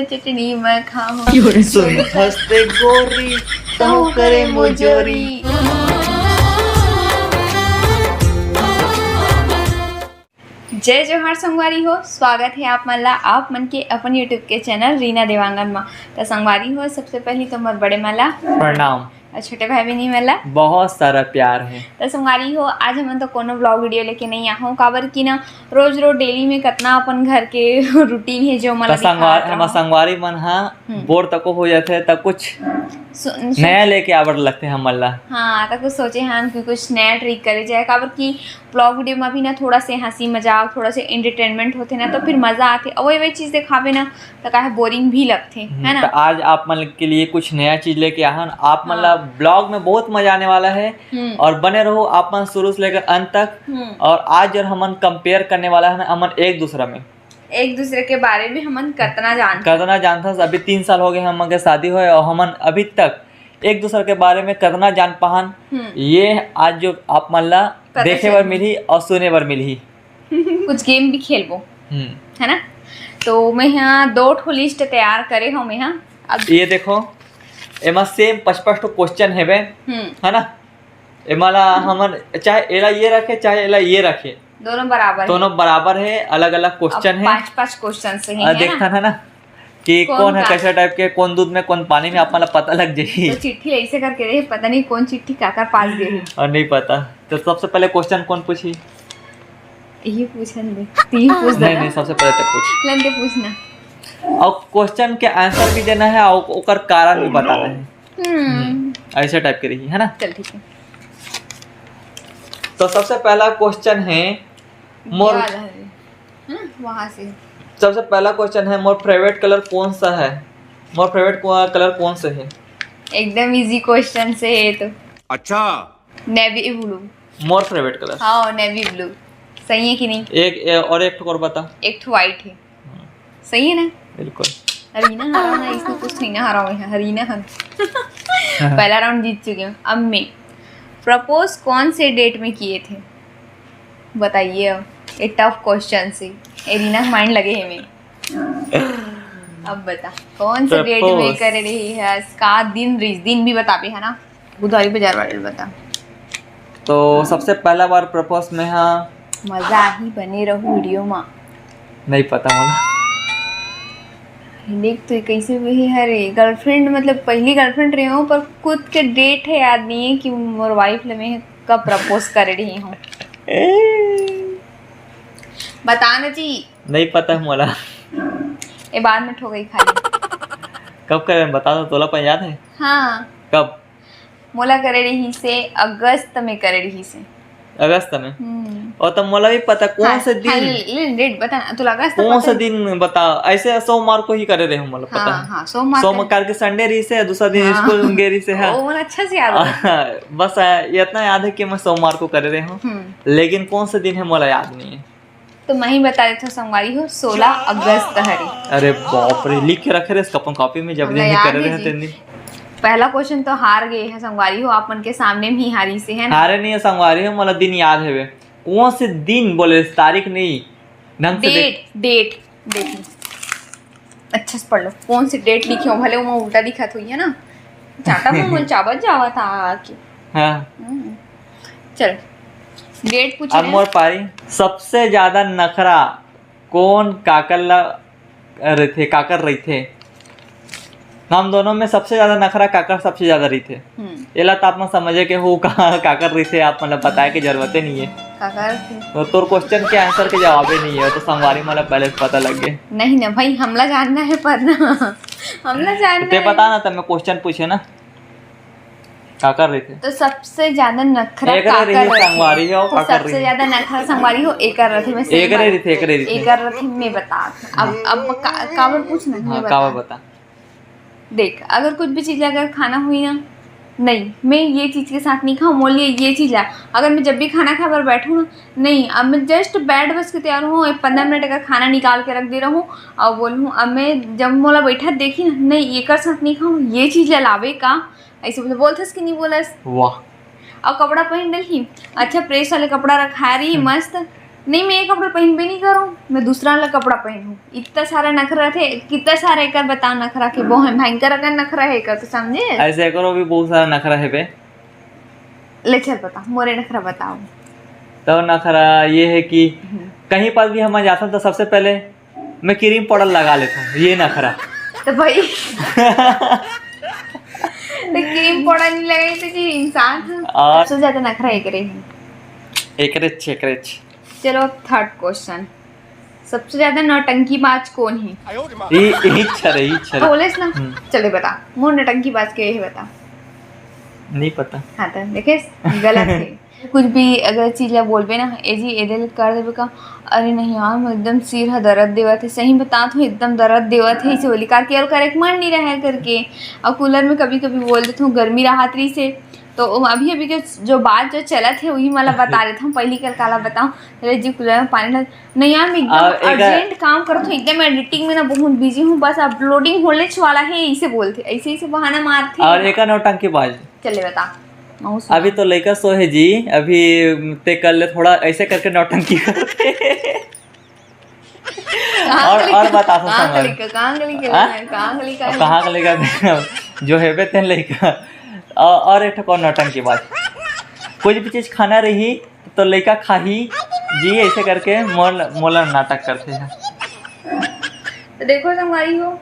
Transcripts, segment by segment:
चटनी में खाओ सुन हंसते गोरी तो करे मुजोरी। जय जोहार संगवारी हो, स्वागत है आप मन ला आप मन के अपन यूट्यूब के चैनल रीना देवांगन में। तो संगवारी हो, सबसे पहले तो मोर बड़े मला प्रणाम और छोटे भाई बहनी मला बहुत सारा प्यार है। तो संगवारी हो, आज हम तो कोनो ब्लॉग वीडियो लेके नहीं आहो, काबर की ना रोज रोज डेली में कितना अपन घर के रूटीन है जो मला संगवारी मन हाँ बोर तको हो जाते तब कुछ नया लेके आवर लगते हैं हमला। हाँ तो कुछ सोचे हैं कि कुछ नया ट्रिक करे जाए, काबर की ब्लॉग वीडियो में भी ना थोड़ा से हंसी मजाक थोड़ा से एंटरटेनमेंट होते ना तो फिर मजा आते, और वही चीज दिखावे ना तो काहे बोरिंग भी लगते है ना। तो आज आप मन के लिए कुछ नया चीज लेके आहन, आप मन ला ब्लॉग में बहुत मजा आने वाला है और बने रहो आप मन शुरू से लेकर अंत तक। और आज जब हमन कंपेयर करने वाला है हमन एक दूसरे के बारे में हमन कितना जानता। अभी 3 साल हो गए हम के शादी हुए और हमन अभी तक एक दूसरे के बारे में कितना जान पाहन, ये आज जो आप मन ला देखे बर मिली और सुने बर मिली। कुछ गेम भी खेलबो है ना। तो मैं यहाँ 2 ठो लिस्ट तैयार करे हूँ मैं यहाँ। अब ये देखो एमा सेम 55 क्वेश्चन है है ना। एमा ला हमन चाहे एला ये रखे चाहे एला ये रखे, दोनों बराबर है, अलग अलग क्वेश्चन है। 5 क्वेश्चन से है देखता है ना कि कौन है कैसे टाइप के, कौन दूध में कौन पानी में, आप मतलब पता लग जाएगी। तो चिट्ठी ऐसे करके रहे, पता नहीं कौन चिट्ठी काकर पास दे है और नहीं पता। तो सबसे पहले क्वेश्चन कौन पूछी? ये पूछन दे, तीन पूछ दे। नहीं सबसे पहले तक पूछ लेंदे पूछना और क्वेश्चन के आंसर भी देना है और ओकर कारण भी बताना है। ऐसे टाइप के रही है ना। चल ठीक है। तो सबसे पहला क्वेश्चन है मोर वहां से सबसे पहला क्वेश्चन है मोर फेवरेट कलर कौन सा है? मोर फेवरेट कलर कौन सा है? एकदम इजी क्वेश्चन से है। तो अच्छा नेवी ब्लू मोर फेवरेट कलर। हाँ नेवी ब्लू सही है कि नहीं? एक और बता। एक तो व्हाइट है, सही है ना? बिल्कुल। हरीना हरा ना, इसमें कुछ नहीं ना हरा हुआ है। हरीना हर पहला राउंड जीत चुके हैं। अब मैं प्रपोज कौन से डेट में किए थे बताइए। अब ये टफ क्वेश्चन से एरिना माइंड लगे है मैं। अब बता कौन से डेट में कर रही है, इसका दिन भी बता भी है ना। बुधवारी बाजार वाले बता। तो सबसे पहला बार प्रपोज में हाँ मजा ही बने रहो वीडियो में। नहीं पता मला। देख तो कैसे वही हरे गर्लफ्रेंड मतलब पहली गर्लफ्रेंड रही हूँ, पर खुद के डेट है याद नहीं है कि मोर वाइफ ले मैं कब प्रपोज कर रही हूँ। बताना जी। नहीं पता है मला। ये बाद में ठो गई खाली। कब करे बता दो, तोला पर याद है? हाँ कब? मोला करे रही से अगस्त में करे रही से। अगस्त में? और तब मला भी पता कौन से दिन डेट बता तो लगा कौन सा दिन बता। ऐसे सोमवार को ही करे रहे मला पता है। हाँ, सोमवार के संडे रही से, दूसरा दिन स्कूल गेरी से है। ओ अच्छा से याद है। बस इतना याद है कि मैं सोमवार को कर रहे हूँ, लेकिन कौन सा दिन है मला याद नहीं है। तो मैं ही बता देता हूँ संगवारी हो 16 अगस्त हरे। अरे बाप रे, लिख के रखे रहे अपन कॉपी में जब नहीं कर रहे थे। पहला क्वेश्चन तो हार गए हैं संगवारी हो, आपन के सामने ही हारी से है ना। हारे नहीं है संगवारी हो, मला दिन याद है वे। कौन से दिन बोले, तारीख नहीं ढंग से डेट देखी अच्छा से पढ़ लो। कौन सी डेट लिखी हो, भले वो उल्टा दिखत हुई है ना। चाटा मुंह चावत जावा था आके। हाँ चल डेट पूछ। अब मोर पारी। सबसे ज्यादा नखरा कौन काकर रही थे? हम दोनों में सबसे ज्यादा नखरा काकर सबसे ज्यादा रही थे। एला तो आप समझे के हो काकर रही थे, आप मतलब बताए की जरूरत नहीं है। तो तोर क्वेश्चन के आंसर के जवाब नहीं है, तो संगवारी मतलब पहले से पता लग गए। नहीं ना भाई, हमला जानना है पर ना हमला जानना ते पता ना तब मैं क्वेश्चन पूछे ना काकर रही थे। तो सबसे ज्यादा नखरा संगवारी हो, सबसे ज्यादा नखरा संगवारी हो एक रथी में एक रथी में बता। अब काबर पूछना है, काबर बता। देख अगर कुछ भी चीज़ अगर खाना हुई ना, नहीं मैं ये चीज़ के साथ नहीं खाऊँ, मोल ये चीज़ है। अगर मैं जब भी खाना खा पर बैठूँ ना, नहीं अब मैं जस्ट बैठ बस के तैयार हूँ, 15 मिनट अगर खाना निकाल के रख दे रहा हूँ और बोलूँ अब मैं जब मोला बैठा देखी ना, नहीं एक साथ नहीं खाऊँ, ये चीज़ लावे का ऐसे बोलथस कि नहीं बोलस। वाह। और कपड़ा पहन डली अच्छा प्रेस वाले कपड़ा रखा रही मस्त, नहीं मैं ये कपड़ा पहन भी नहीं करूँ, मैं दूसरा वाला कपड़ा पहनूँ। इतना सारा नखरा थे, कितना सारा एक बताओ नखरा के बहुत भयंकर अगर नखरा है कर तो समझे। ऐसे करो भी बहुत सारा नखरा है बे। ले चल बता मोरे नखरा बताओ। तो नखरा ये है कि कहीं पर भी हम जाता तो सबसे पहले मैं क्रीम पाउडर लगा लेता हूँ, ये नखरा। तो भाई तो क्रीम पाउडर नहीं लगाई तो जी इंसान था। और सबसे ज्यादा नखरा एक रे है। एकरेच चलो अब थर्ड क्वेश्चन, सबसे ज्यादा नौटंकीबाज कौन है? यही छरे बोलेस ना। चले बता मोर नौटंकीबाज के है बता। नहीं पता। हाँ तो देखे गलत है। कुछ भी अगर चीज ला बोलबे ना ए जी एदे कर देबे का, अरे नहीं यार मैं एकदम सिर है दर्द देवत है, सही बता तो एकदम दर्द देवत है, इसे बोली कार केयर करेक्ट मन नहीं रहा है करके। और कूलर में कभी कभी बोल देता हूँ गर्मी राहत रही से। तो अभी अभी के जो बात जो चला थे वही मला बता देता हूँ, पहली कल काला बताऊँ। अरे जी कूलर में पानी डाल नहीं यार मैं एकदम अर्जेंट काम करता हूँ, एकदम एडिटिंग में ना बहुत बिजी हूँ, बस अपलोडिंग होने वाला है, इसे बोलते ऐसे बहाना मारते। और एक नौटंकीबाज चले बता। अभी तो लड़का सो है जी, अभी ते कर ले थोड़ा ऐसे करके नौटंकी करते। और बता तो कहाँ का लड़का जो है बे तेन लड़का। और एक और नौटंकी बात, कुछ भी चीज खाना रही तो लड़का खाही जी, ऐसे करके मोला नाटक करते हैं। तो देखो हमारी हो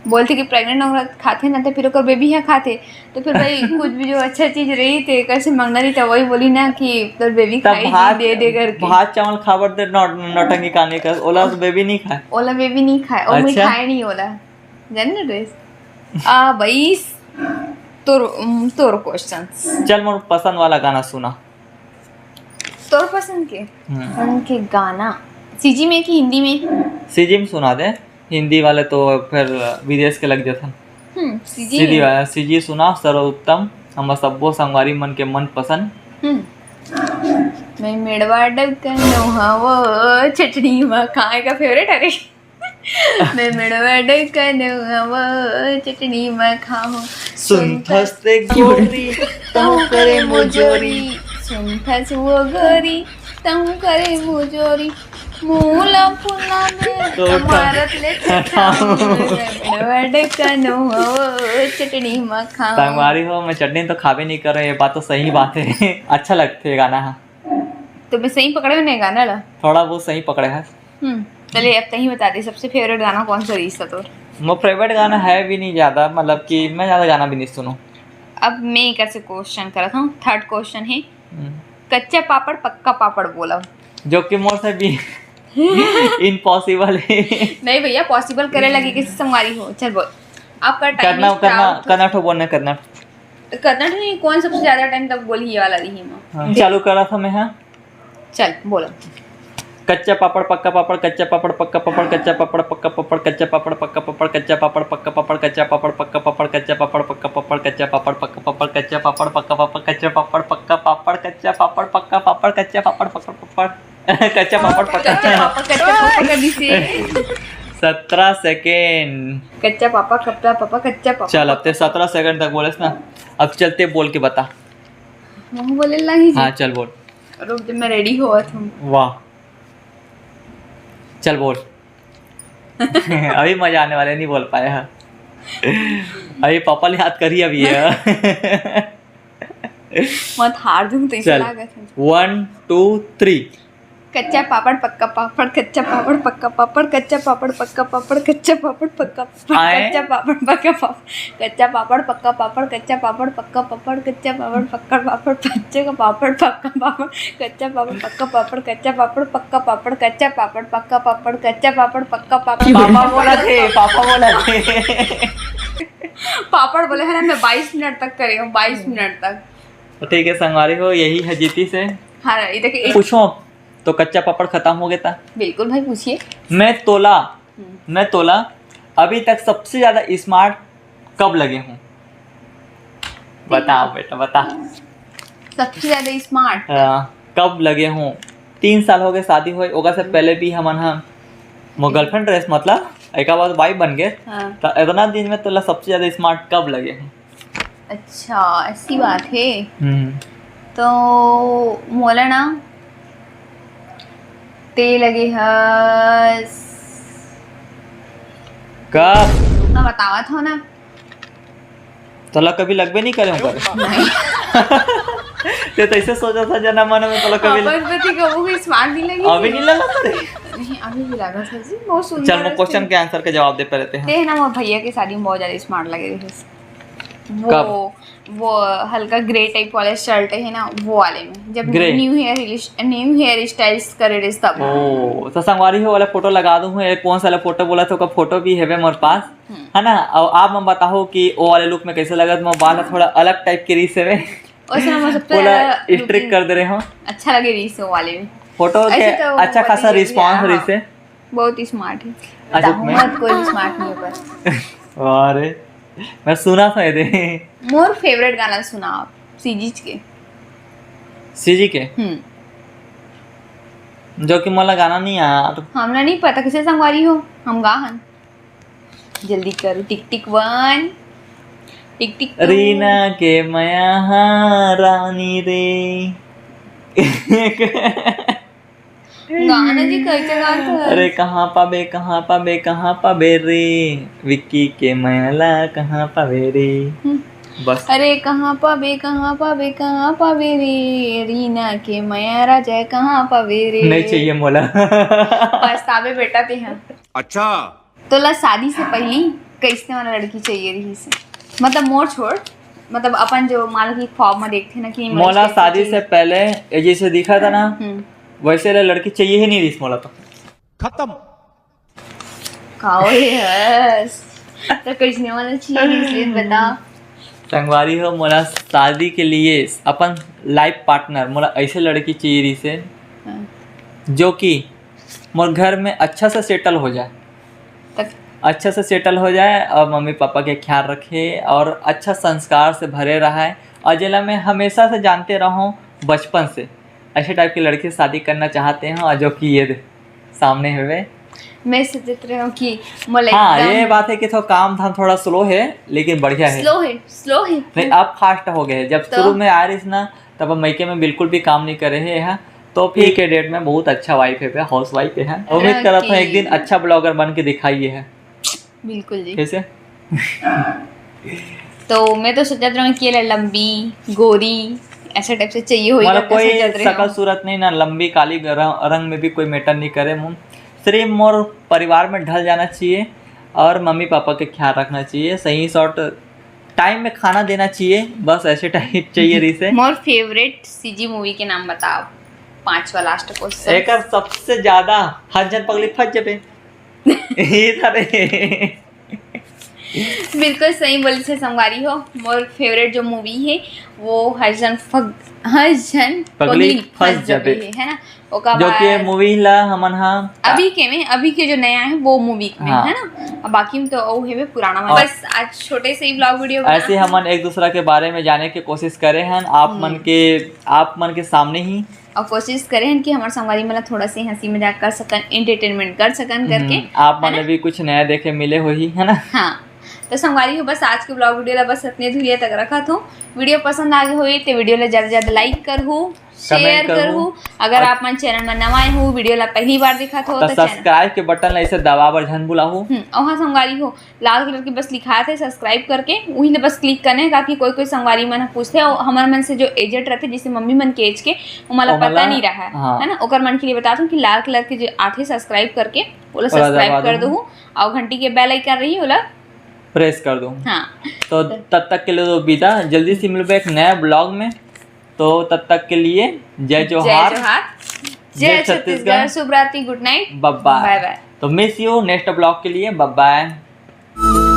बोलते कि प्रेग्नेंट औरत खाते ना तो फिर ओकर बेबी है खाते, तो फिर भाई कुछ भी जो अच्छा चीज रही थे कैसे मांगना रही था वही बोली ना कि तो बेबी खाई दे करके। भात चावल खाबर दे नौटंकी खाने का, ओला तो बेबी नहीं खाए, ओला बेबी नहीं खाए और मैं खाए नहीं ओला जान ना ड्रेस। भाई तोर क्वेश्चंस चल मोर पसंद वाला गाना सुना। तोर पसंद के गाना सीजी में कि हिंदी में? सीजी में सुना दे, हिंदी वाले तो फिर विदेश के लग जाता। सीजी सुना सर्वोत्तम हम सब्बो संगवारी मन के मन पसंद। मैं मेड़वा डकनो हवो चटनी में खाए का फेवरेट है। मैं मेड़वा डकनो हवो चटनी में खाओ सुनथस्ते गोरी तहु करे मुजोरी, सुनथस वो गोरी तहु करे मुजोरी, मूला फूला में तुम्हारत ले चटनी में खाओ। संगवारी हो मैं चटनी तो खावे नहीं कर रहे, ये बात तो सही बात है। अच्छा लगते है गाना। तो मैं सही पकड़े नहीं गाना ला? थोड़ा बहुत सही पकड़े है। चलिए अब तही बता दे सबसे फेवरेट गाना कौन सा रही तो? मेरा फेवरेट गाना है भी नहीं ज्यादा, मतलब कि मैं ज्यादा गाना भी नहीं सुनूं। अब मैं कैसे क्वेश्चन कर रहा हूँ, थर्ड क्वेश्चन है कच्चा पापड़ पक्का पापड़ बोला, जो कि मोर से भी इम्पॉसिबल है। नहीं भैया पॉसिबल करे लगे किसी संगवारी हो। चल बोल आपका टाइम कर्नाटक बोलना कर्नाटक नहीं कौन सबसे ज्यादा टाइम तक बोली ये वाला रही मैं चालू कर रहा था मैं। हाँ चल बोलो। कच्चा पापड़ पक्का पापड़, कच्चा पापड़ पक्का पापड़, कच्चा पापड़ पक्का पापड़, कच्चा पापड़ पक्का पापड़, कच्चा पापड़ पक्का पापड़, कच्चा पापड़ पक्का पापड़, कच्चा पापड़ पक्का पापड़, कच्चा पापड़ पक्का पापड़, कच्चा पापड़ पक्का पापड़, कच्चा पापड़ पक्का पापड़, कच्चा पापड़ पक्का पापड़, कच्चा पापड़ पक्का पापड़, कच्चा पापड़ पक्का। 17 सेकेंड। कच्चा पापा कच्चा पापा कच्चा पापा। चल अब ते 17 सेकंड तक बोले ना, अब चलते बोल के बता। बोले लगी। हाँ चल बोल। रुक जब मैं रेडी हुआ था। वाह चल बोल। अभी मजा आने वाले, नहीं बोल पाया। अभी पापा ने याद करी अभी है। मत हार दूं तो इसे लागत है। 1 2 3। कच्चा पापड़ पक्का पापड़, कच्चा पापड़ पक्का पापड़, कच्चा पापड़ पक्का पापड़, कच्चा पापड़ पक्का कच्चा पापड़ पक्का पापड़, कच्चा पापड़ पक्का पापड़, कच्चा पापड़ पक्का पापड़, कच्चा पापड़ पक्का पापड़, कच्चे का पापड़ पक्का पापड़, कच्चा पापड़ पक्का पापड़, कच्चा पापड़ पक्का पापड़, कच्चा पापड़ पक्का पापड़, कच्चा पापड़ पक्का पापड़। पापा बोला थे। पापड़ बोले है ना, मैं 22 मिनट तक करी हूँ, 22 मिनट तक। ठीक है संगवारी हो, यही है जीती से। हाँ देखिए पूछो तो कच्चा पापड़ खत्म हो गया था। बिल्कुल भाई पूछिए। मैं तोला अभी तक सबसे ज्यादा स्मार्ट कब लगे हूँ? बताओ बेटा बता। सबसे ज्यादा स्मार्ट कब लगे हूँ? 3 साल हो गए शादी हुए, ओगा से पहले भी हम गर्लफ्रेंड रहे, मतलब एक बार वाइफ बन गए। तो इतना दिन में तोला सबसे ज्यादा स्मार्ट कब लगे हूँ? अच्छा ऐसी बात है। तो मोला ना ते लगे हस कब ना बतावा था ना। तोला कभी लगबे नहीं करे होकर नहीं ते तैसे सोचा था जना मन में तोला कभी अपन पति कबू को स्मार्ट नहीं लगी अभी नहीं लगा था रे। नहीं अभी भी लगा था जी बहुत सुंदर। चल मैं क्वेश्चन के आंसर के जवाब दे पे रहते हैं। ते ना वो भैया की शादी में बहुत ज्यादा स्मार्ट लगे थे। वो कब? वो हल्का ग्रे टाइप वाले शर्ट है ना वो वाले में जब ग्रे? न्यू हेयर स्टाइल्स करे थे तब। ओ तो संगवारी हो वाला फोटो लगा दूं है कौन सा वाला फोटो बोला तो का फोटो भी है मोर पास है ना। और आप मैं बताओ कि वो वाले लुक में कैसे लगा तो मैं बाल थोड़ा अलग टाइप के रीस है उसने मैं सबसे पूरा ज्यादा स्ट्रिक कर दे रहे हो अच्छा लगे रीस वो वाले में। फोटो के ऐसे तो अच्छा खासा पति है, रिस्पांस हाँ। रीस है। बहुत ही स्मार्ट है। अच्छा, बताऊं मैं- मत कोई स्मार्ट नहीं है पर अरे मैं सुना था ये मोर फेवरेट गाना सुना आप सीजीज के। सीजी के जो कि मला गाना नहीं आया तो हमरा नहीं पता किसे संगवारी हो हम गाहन जल्दी करो टिक टिक 1 टिक टिक 2। रीना के मया रानी रे गाना जी कैसे गाता है? अरे कहाँ पाबे रे विक्की के मैला कहाँ पाबे रे बस अरे कहाँ पावे रे रीना के मैया राजा कहाँ पावे रे। नहीं चाहिए मोला पछतावे बेटा ते हैं। अच्छा तो ला शादी से पहली कैसे वाला लड़की चाहिए रही से मतलब मोर छोड़ मतलब अपन जो मान लो कि ख्वाब में देखते ना कि मोला शादी से पहले ये जैसे दिखा था ना वैसे लड़की चाहिए ही नहीं रही मोला तो खत्म खाओ ये हस तो कैसे वाला चाहिए इसलिए बता। संगवारी हो मोला शादी के लिए अपन लाइफ पार्टनर मोला ऐसे लड़की चाहिए रही से जो कि मोर घर में अच्छा से सेटल हो जाए तक अच्छा से सेटल हो जाए और मम्मी पापा के ख्याल रखे और अच्छा संस्कार से भरे रहा है और जिला में हमेशा से जानते रहो बचपन से ऐसे टाइप की लड़की से शादी करना चाहते हैं और जो कि ये सामने है मैं सोच रही हूँ कि मोला हाँ एकदम ये बात है कि थोड़ा काम धाम थोड़ा स्लो है लेकिन बढ़िया है स्लो है नहीं अब फास्ट हो गए जब तो? शुरू में आ रही ना तब हम मैके में बिल्कुल भी काम नहीं करे हैं यहाँ तो फिर के डेट में बहुत अच्छा वाइफ है हाउस वाइफ है उम्मीद कर रहा था एक दिन अच्छा ब्लॉगर बन के दिखाइए है बिल्कुल जी। कैसे तो मैं तो सोच रहा हूँ कि ये लंबी गोरी ऐसे टाइप से चाहिए होगी मतलब कोई शकल सूरत नहीं ना लंबी काली रंग में भी कोई मैटर नहीं करे सिर्फ मोर परिवार में ढल जाना चाहिए और मम्मी पापा के ख्याल रखना चाहिए सही शॉर्ट टाइम में खाना देना चाहिए बस ऐसे टाइप चाहिए रीसे। मोर फेवरेट सीजी मूवी के नाम बताओ 5वां लास्ट क्वेश्चन। एक सबसे ज्यादा हर जन पगली फंस जबे ये थारे बिल्कुल सही बोली से संगवारी हो मोर फेवरेट जो मूवी है वो हर जन पगली फंस जबे है ना ओका जो कि मूवी ला हमन हा अभी के जो नया है वो मूवी में हाँ। है ना अब बाकी में तो वो है पुराना में। बस आज छोटे से ही ब्लॉग वीडियो ऐसे हमन एक दूसरा के बारे में जाने की कोशिश करे हैं आप मन के सामने ही और कोशिश करें कि हमारे संगवारी मतलब थोड़ा सी हंसी मजाक कर सकन एंटरटेनमेंट कर सकन करके आप मन भी कुछ नया देखे मिले हो ही है ना। हाँ तो संगवारी हो बस आज के ब्लॉग वीडियो ला बस इतने धुरिया तक रखा था। वीडियो पसंद आ गई हुई तो वीडियो ला ज़्यादा ज़्यादा लाइक करहू शेयर करहू अगर आप मन चैनल में नवा आए हो वीडियो ला पहली बार देखा हो तो सब्सक्राइब के बटन ला ऐसे दबा बर झन बुलाहू और हाँ संगवारी हो लाल कलर के बस लिखा थे सब्सक्राइब करके वही ने बस क्लिक करने ताकि कोई कोई संगवारी मन पूछते और हमारे मन से जो एजेंट रहते जैसे मम्मी मन के एज के वो मतलब पता नहीं रहा हाँ। है ना ओकर मन के लिए बता दूं कि लाल कलर के जो आते सब्सक्राइब करके वो सब्सक्राइब कर दो और घंटी के बेल आइकन रही होला प्रेस कर दूँ। हाँ तो तब तक के लिए तो विदा जल्दी से मिलबे एक नया ब्लॉग में तो तब तक के लिए जय जोहार जय छत्तीसगढ़ शुभ रात्रि good night bye bye bye. तो मिस यू नेक्स्ट ब्लॉग के लिए बाय बाय।